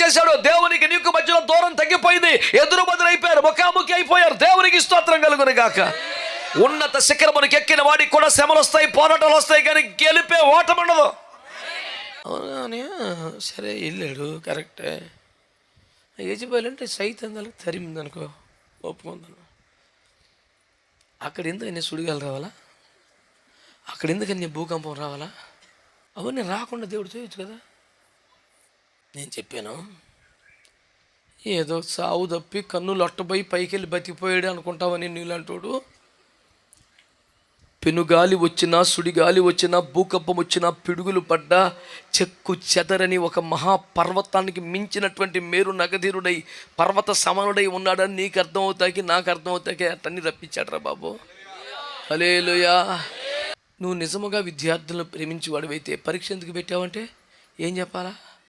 చేశాడు? దేవునికి నీకు మధ్యలో దూరం తగ్గిపోయింది, ఎదురు బదులైపోయారు, ముఖాముఖి అయిపోయారు. దేవునికి స్తోత్రం కలుగును గాక. ఉన్నత శిఖరమునికి ఎక్కిన వాడికి కూడా శ్రమలు వస్తాయి, పోరాటాలు వస్తాయి, కానీ గెలిపే ఓటమి ఉండదు. అవునా? సరే వెళ్ళాడు, కరెక్టే. యజమాలంటే సైతందాలకు తరిమిందనుకో, ఒప్పుకుందాను. అక్కడ ఎందుకని సుడిగాలు రావాలా? అక్కడ ఎందుకని భూకంపం రావాలా? అవన్నీ రాకుండా దేవుడు చేయొచ్చు కదా. నేను చెప్పాను, ఏదో సావు తప్పి కన్నులు అట్టపోయి పైకి వెళ్ళి బతికిపోయాడు అనుకుంటావని నీళ్ళంటోడు. పెనుగాలి వచ్చినా, సుడిగాలి వచ్చినా, భూకంపం వచ్చినా, పిడుగులు పడ్డా చెక్కు చెదరని ఒక మహాపర్వతానికి మించినటువంటి మేరు నగధీరుడై పర్వత సమానుడై ఉన్నాడని నీకు అర్థమవుతాకి, నాకు అర్థమవుతాకి అతన్ని రప్పించాడరా బాబు. హల్లెలూయా. నువ్వు నిజముగా విద్యార్థులను ప్రేమించి వాడివైతే పరీక్ష ఎందుకు పెట్టావంటే ఏం చెప్పాలా?